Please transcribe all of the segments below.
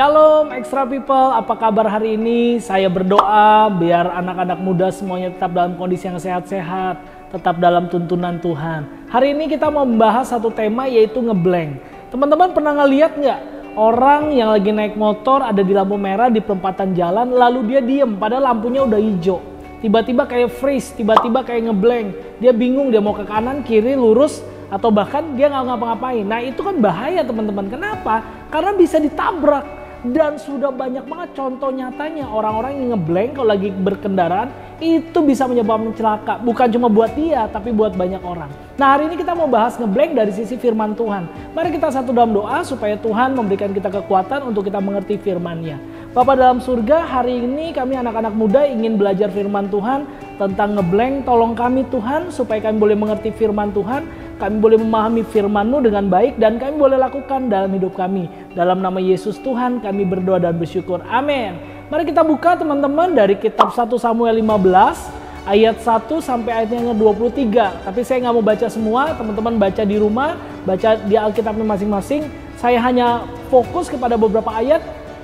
Shalom Extra People, apa kabar hari ini? Saya berdoa biar anak-anak muda semuanya tetap dalam kondisi yang sehat-sehat, tetap dalam tuntunan Tuhan. Hari ini kita mau membahas satu tema yaitu ngeblank. Teman-teman pernah ngeliat nggak orang yang lagi naik motor ada di lampu merah di perempatan jalan lalu dia diem padahal lampunya udah hijau. Tiba-tiba kayak freeze, tiba-tiba kayak ngeblank. Dia bingung dia mau ke kanan, kiri, lurus, atau bahkan dia nggak ngapa-ngapain. Nah itu kan bahaya teman-teman. Kenapa? Karena bisa ditabrak. Dan sudah banyak banget contoh nyatanya orang-orang yang ngeblank kalau lagi berkendaraan itu bisa menyebabkan celaka. Bukan cuma buat dia tapi buat banyak orang. Nah hari ini kita mau bahas ngeblank dari sisi firman Tuhan. Mari kita satu dalam doa supaya Tuhan memberikan kita kekuatan untuk kita mengerti firman-Nya. Bapa dalam surga, hari ini kami anak-anak muda ingin belajar firman Tuhan tentang ngeblank. Tolong kami Tuhan supaya kami boleh mengerti firman Tuhan. Kami boleh memahami firman-Mu dengan baik dan kami boleh lakukan dalam hidup kami. Dalam nama Yesus Tuhan kami berdoa dan bersyukur. Amin. Mari kita buka teman-teman dari kitab 1 Samuel 15 ayat 1 sampai ayatnya 23. Tapi saya nggak mau baca semua, teman-teman baca di rumah, baca di Alkitabnya masing-masing. Saya hanya fokus kepada beberapa ayat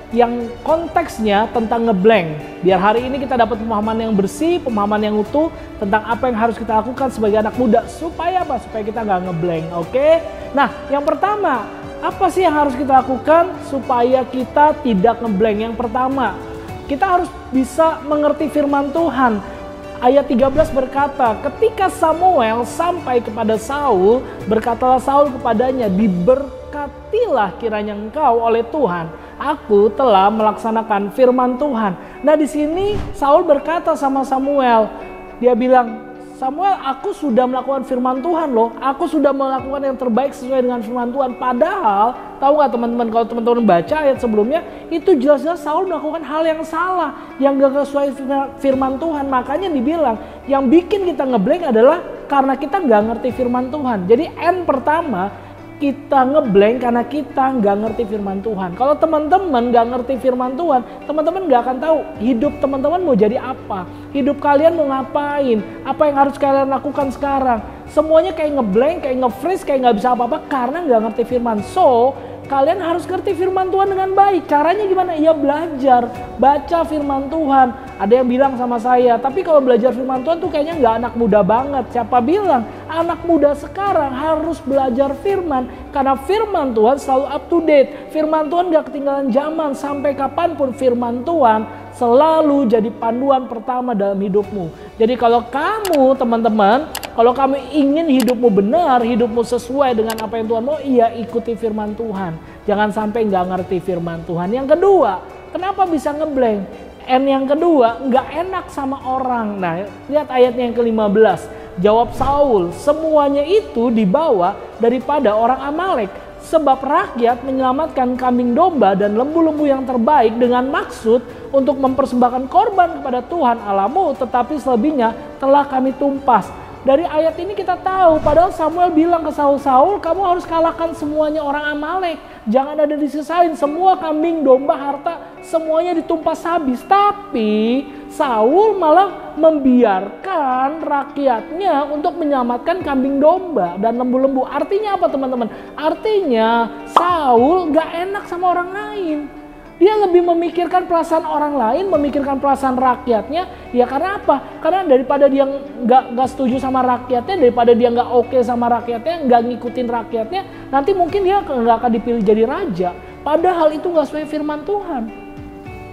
yang konteksnya tentang ngeblank. Biar hari ini kita dapat pemahaman yang bersih, pemahaman yang utuh tentang apa yang harus kita lakukan sebagai anak muda. Supaya apa? Supaya kita nggak ngeblank, oke? Nah, yang pertama, apa sih yang harus kita lakukan supaya kita tidak ngeblank? Yang pertama, kita harus bisa mengerti firman Tuhan. Ayat 13 berkata, ketika Samuel sampai kepada Saul, berkatalah Saul kepadanya, diberkatilah kiranya engkau oleh Tuhan. Aku telah melaksanakan firman Tuhan. Nah di sini Saul berkata sama Samuel, dia bilang, Samuel, aku sudah melakukan firman Tuhan loh. Aku sudah melakukan yang terbaik sesuai dengan firman Tuhan. Padahal, tahu nggak teman-teman, kalau teman-teman baca ayat sebelumnya, itu jelas-jelas Saul melakukan hal yang salah, yang gak sesuai firman Tuhan. Makanya dibilang, yang bikin kita ngeblank adalah karena kita nggak ngerti firman Tuhan. Jadi N pertama, kita ngeblank karena kita nggak ngerti firman Tuhan. Kalau teman-teman nggak ngerti firman Tuhan, teman-teman nggak akan tahu hidup teman-teman mau jadi apa, hidup kalian mau ngapain, apa yang harus kalian lakukan sekarang. Semuanya kayak ngeblank, kayak nge-freeze, kayak nggak bisa apa-apa karena nggak ngerti firman. So, kalian harus ngerti firman Tuhan dengan baik. Caranya gimana? Ya belajar, baca firman Tuhan. Ada yang bilang sama saya, tapi kalau belajar firman Tuhan tuh kayaknya nggak anak muda banget. Siapa bilang? Anak muda sekarang harus belajar firman. Karena firman Tuhan selalu up to date. Firman Tuhan nggak ketinggalan zaman. Sampai kapanpun firman Tuhan selalu jadi panduan pertama dalam hidupmu. Jadi kalau kamu teman-teman, kalau kamu ingin hidupmu benar, hidupmu sesuai dengan apa yang Tuhan mau, iya ikuti firman Tuhan. Jangan sampai nggak ngerti firman Tuhan. Yang kedua, kenapa bisa ngeblank? N yang kedua, nggak enak sama orang. Nah, lihat ayatnya yang ke-15. Jawab Saul, semuanya itu dibawa daripada orang Amalek. Sebab rakyat menyelamatkan kambing domba dan lembu-lembu yang terbaik dengan maksud untuk mempersembahkan korban kepada Tuhan Allahmu, tetapi selebihnya telah kami tumpas. Dari ayat ini kita tahu, padahal Samuel bilang ke Saul, Saul kamu harus kalahkan semuanya orang Amalek. Jangan ada disisain, semua kambing, domba, harta, semuanya ditumpas habis. Tapi Saul malah membiarkan rakyatnya untuk menyelamatkan kambing domba dan lembu-lembu. Artinya apa teman-teman? Artinya Saul gak enak sama orang lain. Dia lebih memikirkan perasaan orang lain, memikirkan perasaan rakyatnya. Ya karena apa? Karena daripada dia nggak setuju sama rakyatnya, daripada dia nggak oke sama rakyatnya, nggak ngikutin rakyatnya, nanti mungkin dia nggak akan dipilih jadi raja. Padahal itu nggak sesuai firman Tuhan.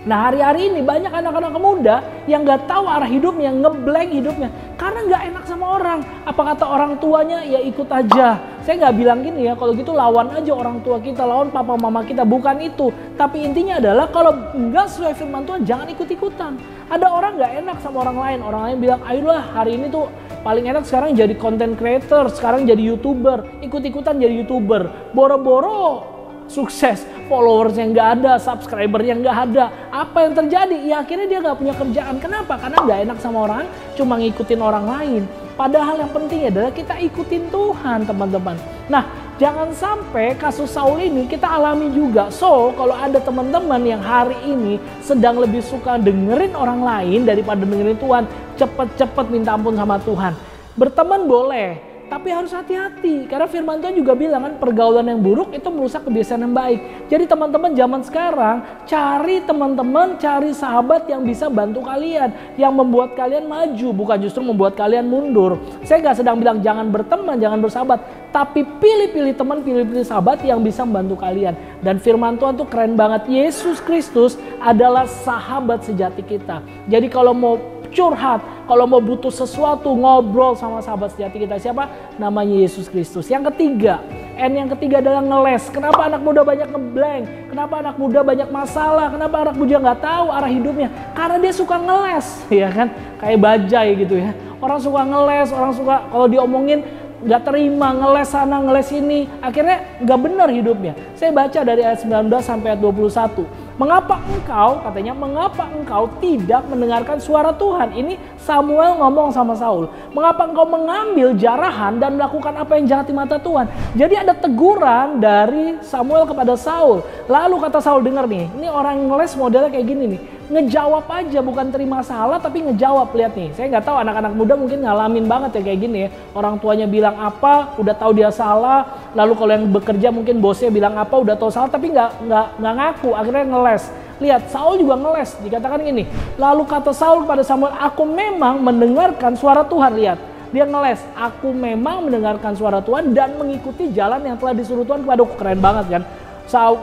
Nah hari-hari ini banyak anak-anak muda yang nggak tahu arah hidupnya, ngeblank hidupnya. Karena nggak enak sama orang. Apa kata orang tuanya, ya ikut aja. Saya nggak bilang gini ya, kalau gitu lawan aja orang tua kita, lawan papa mama kita. Bukan itu. Tapi intinya adalah kalau nggak sesuai firman Tuhan, jangan ikut-ikutan. Ada orang nggak enak sama orang lain. Orang lain bilang, ayolah hari ini tuh paling enak sekarang jadi content creator, sekarang jadi YouTuber. Ikut-ikutan jadi YouTuber. Boro-boro sukses, followers yang nggak ada, subscriber yang nggak ada. Apa yang terjadi? Ya akhirnya dia nggak punya kerjaan. Kenapa? Karena nggak enak sama orang, cuma ngikutin orang lain. Padahal yang penting adalah kita ikutin Tuhan teman-teman. Nah jangan sampai kasus Saul ini kita alami juga. So kalau ada teman-teman yang hari ini sedang lebih suka dengerin orang lain daripada dengerin Tuhan, cepet-cepet minta ampun sama Tuhan. Berteman boleh, Tapi harus hati-hati, karena firman Tuhan juga bilang kan pergaulan yang buruk itu merusak kebiasaan yang baik. Jadi teman-teman zaman sekarang cari sahabat yang bisa bantu kalian, yang membuat kalian maju, bukan justru membuat kalian mundur. Saya gak sedang bilang jangan berteman, jangan bersahabat, tapi pilih-pilih teman, pilih-pilih sahabat yang bisa membantu kalian. Dan firman Tuhan tuh keren banget, Yesus Kristus adalah sahabat sejati kita. Jadi kalau mau curhat, kalau mau butuh sesuatu, ngobrol sama sahabat sejati kita siapa? Namanya Yesus Kristus. Yang ketiga, yang ketiga adalah ngeles. Kenapa anak muda banyak ngeblank? Kenapa anak muda banyak masalah? Kenapa anak muda nggak tahu arah hidupnya? Karena dia suka ngeles, ya kan? Kayak bajai gitu ya. Orang suka ngeles, orang suka kalau diomongin nggak terima, ngeles sana, ngeles sini. Akhirnya nggak benar hidupnya. Saya baca dari ayat 19 sampai ayat 21. Mengapa engkau tidak mendengarkan suara Tuhan? Ini Samuel ngomong sama Saul. Mengapa engkau mengambil jarahan dan melakukan apa yang jahat di mata Tuhan? Jadi ada teguran dari Samuel kepada Saul. Lalu kata Saul, dengar nih, ini orang ngeles modelnya kayak gini nih. Ngejawab aja, bukan terima salah tapi ngejawab. Lihat nih, saya nggak tahu anak-anak muda mungkin ngalamin banget ya kayak gini ya. Orang tuanya bilang apa, udah tahu dia salah. Lalu kalau yang bekerja mungkin bosnya bilang apa, udah tahu salah tapi nggak ngaku. Akhirnya ngeles. Lihat, Saul juga ngeles. Dikatakan gini, lalu kata Saul kepada Samuel, aku memang mendengarkan suara Tuhan. Lihat, dia ngeles, aku memang mendengarkan suara Tuhan dan mengikuti jalan yang telah disuruh Tuhan kepadaku. Keren banget kan?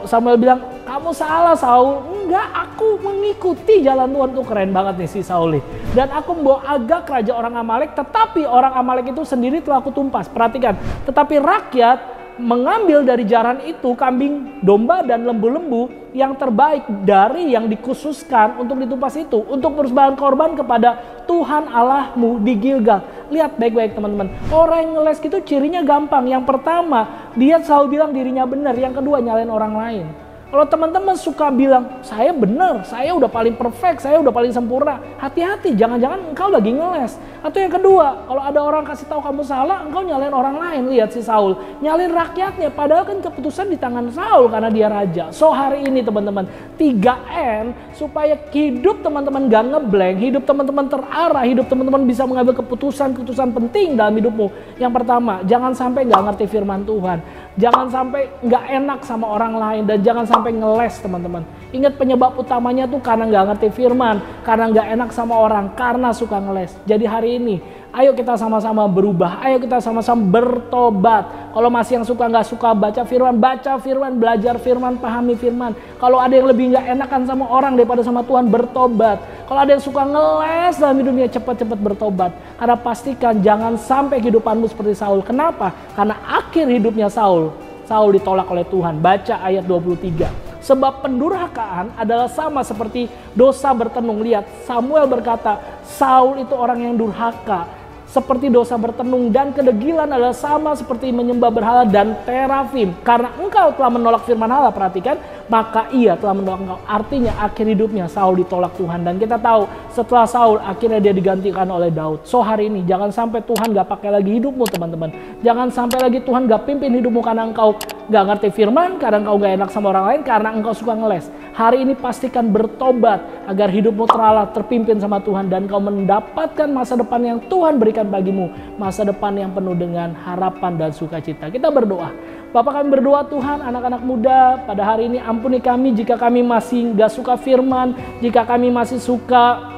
Samuel bilang, kamu salah Saul. Enggak, aku mengikuti jalan Tuhan. Tuh keren banget nih si Saul nih. Dan aku membawa agak raja orang Amalek, tetapi orang Amalek itu sendiri telah aku tumpas. Perhatikan, tetapi rakyat mengambil dari jaran itu kambing, domba dan lembu-lembu yang terbaik dari yang dikhususkan untuk ditumpas itu, untuk persembahan korban kepada Tuhan Allahmu di Gilgal. Lihat baik-baik teman-teman, orang yang ngeles gitu cirinya gampang. Yang pertama, dia selalu bilang dirinya benar. Yang kedua, nyalain orang lain. Kalau teman-teman suka bilang, saya benar, saya udah paling perfect, saya udah paling sempurna. Hati-hati, jangan-jangan engkau lagi ngeles. Atau yang kedua, kalau ada orang kasih tahu kamu salah, engkau nyalain orang lain. Lihat si Saul, nyalain rakyatnya. Padahal kan keputusan di tangan Saul karena dia raja. So hari ini teman-teman, 3N supaya hidup teman-teman gak ngeblank, hidup teman-teman terarah, hidup teman-teman bisa mengambil keputusan-keputusan penting dalam hidupmu. Yang pertama, jangan sampai gak ngerti firman Tuhan. Jangan sampai nggak enak sama orang lain dan jangan sampai ngeles teman-teman. Ingat penyebab utamanya tuh karena nggak ngerti firman, karena nggak enak sama orang, karena suka ngeles. Jadi hari ini, ayo kita sama-sama berubah, ayo kita sama-sama bertobat. Kalau masih yang suka nggak suka baca firman, belajar firman, pahami firman. Kalau ada yang lebih nggak enakan sama orang daripada sama Tuhan, bertobat. Kalau ada yang suka ngeles dalam hidupnya, cepat-cepat bertobat. Karena pastikan jangan sampai kehidupanmu seperti Saul. Kenapa? Karena akhir hidupnya Saul ditolak oleh Tuhan. Baca ayat 23. Sebab pendurhakaan adalah sama seperti dosa bertenung. Lihat, Samuel berkata, Saul itu orang yang durhaka. Seperti dosa bertenung dan kedegilan adalah sama seperti menyembah berhala dan terafim. Karena engkau telah menolak firman Allah, perhatikan, maka ia telah menolak engkau. Artinya akhir hidupnya Saul ditolak Tuhan. Dan kita tahu setelah Saul akhirnya dia digantikan oleh Daud. So hari ini jangan sampai Tuhan gak pakai lagi hidupmu teman-teman. Jangan sampai lagi Tuhan gak pimpin hidupmu karena engkau gak ngerti firman, karena engkau gak enak sama orang lain, karena engkau suka ngeles. Hari ini pastikan bertobat agar hidupmu terpimpin sama Tuhan dan kau mendapatkan masa depan yang Tuhan berikan bagimu, masa depan yang penuh dengan harapan dan sukacita. Kita berdoa. Bapak, kami berdoa Tuhan, anak-anak muda pada hari ini ampuni kami jika kami masih gak suka firman, jika kami masih suka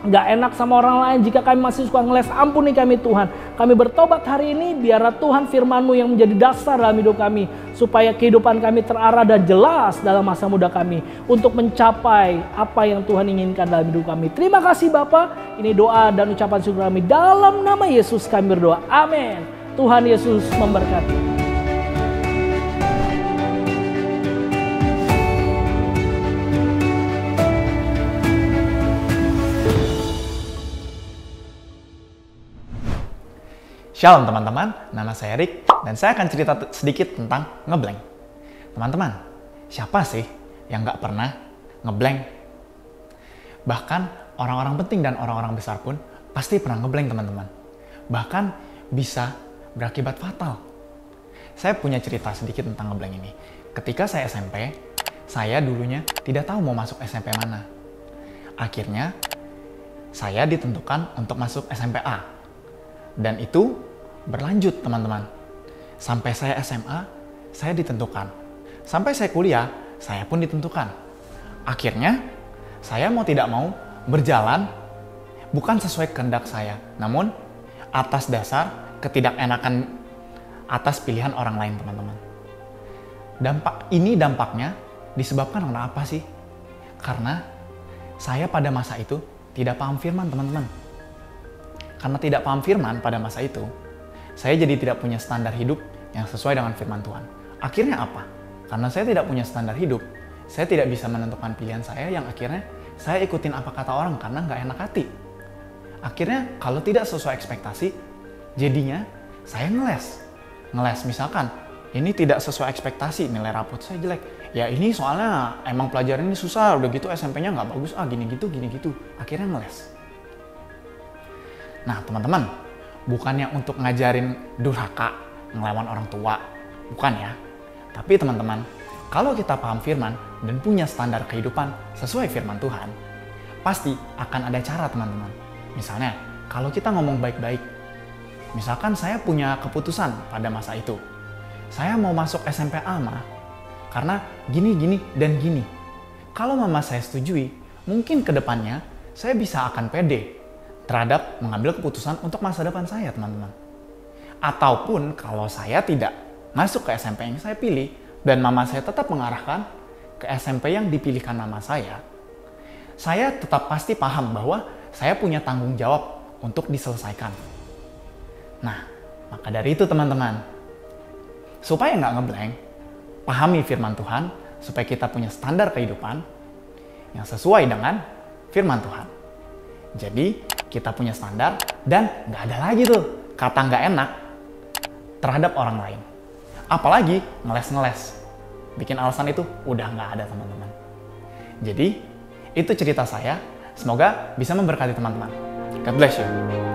gak enak sama orang lain, jika kami masih suka ngeles, ampuni kami Tuhan. Kami bertobat hari ini, biarlah Tuhan firman-Mu yang menjadi dasar dalam hidup kami, supaya kehidupan kami terarah dan jelas dalam masa muda kami, untuk mencapai apa yang Tuhan inginkan dalam hidup kami. Terima kasih Bapa, ini doa dan ucapan syukur kami, dalam nama Yesus kami berdoa, amin. Tuhan Yesus memberkati. Shalom teman-teman, nama saya Rick dan saya akan cerita sedikit tentang ngeblank. Teman-teman, siapa sih yang nggak pernah ngeblank? Bahkan orang-orang penting dan orang-orang besar pun pasti pernah ngeblank teman-teman. Bahkan bisa berakibat fatal. Saya punya cerita sedikit tentang ngeblank ini. Ketika saya SMP, saya dulunya tidak tahu mau masuk SMP mana. Akhirnya, saya ditentukan untuk masuk SMP A. Dan itu berlanjut teman-teman. Sampai saya SMA, saya ditentukan. Sampai saya kuliah, saya pun ditentukan. Akhirnya, saya mau tidak mau berjalan bukan sesuai kehendak saya, namun atas dasar ketidakenakan atas pilihan orang lain, teman-teman. Dampaknya disebabkan karena apa sih? Karena saya pada masa itu tidak paham firman, teman-teman. Karena tidak paham firman pada masa itu, saya jadi tidak punya standar hidup yang sesuai dengan firman Tuhan. Akhirnya apa? Karena saya tidak punya standar hidup, saya tidak bisa menentukan pilihan saya yang akhirnya saya ikutin apa kata orang karena nggak enak hati. Akhirnya kalau tidak sesuai ekspektasi, jadinya saya ngeles. Ngeles misalkan, ini tidak sesuai ekspektasi, nilai rapot saya jelek. Ya ini soalnya emang pelajaran ini susah, udah gitu SMP-nya nggak bagus, gini gitu. Akhirnya ngeles. Nah teman-teman, bukannya untuk ngajarin durhaka, ngelawan orang tua, bukan ya. Tapi teman-teman, kalau kita paham firman dan punya standar kehidupan sesuai firman Tuhan, pasti akan ada cara, teman-teman. Misalnya, kalau kita ngomong baik-baik, misalkan saya punya keputusan pada masa itu, saya mau masuk SMP A, Ma, karena gini, dan gini. Kalau mama saya setujui, mungkin ke depannya saya bisa akan pede terhadap mengambil keputusan untuk masa depan saya, teman-teman. Ataupun kalau saya tidak masuk ke SMP yang saya pilih, dan mama saya tetap mengarahkan ke SMP yang dipilihkan mama saya tetap pasti paham bahwa saya punya tanggung jawab untuk diselesaikan. Nah, maka dari itu teman-teman, supaya nggak ngeblank, pahami firman Tuhan, supaya kita punya standar kehidupan yang sesuai dengan firman Tuhan. Jadi, kita punya standar dan nggak ada lagi tuh kata nggak enak terhadap orang lain. Apalagi ngeles-ngeles. Bikin alasan itu udah nggak ada, teman-teman. Jadi, itu cerita saya. Semoga bisa memberkati teman-teman. God bless you.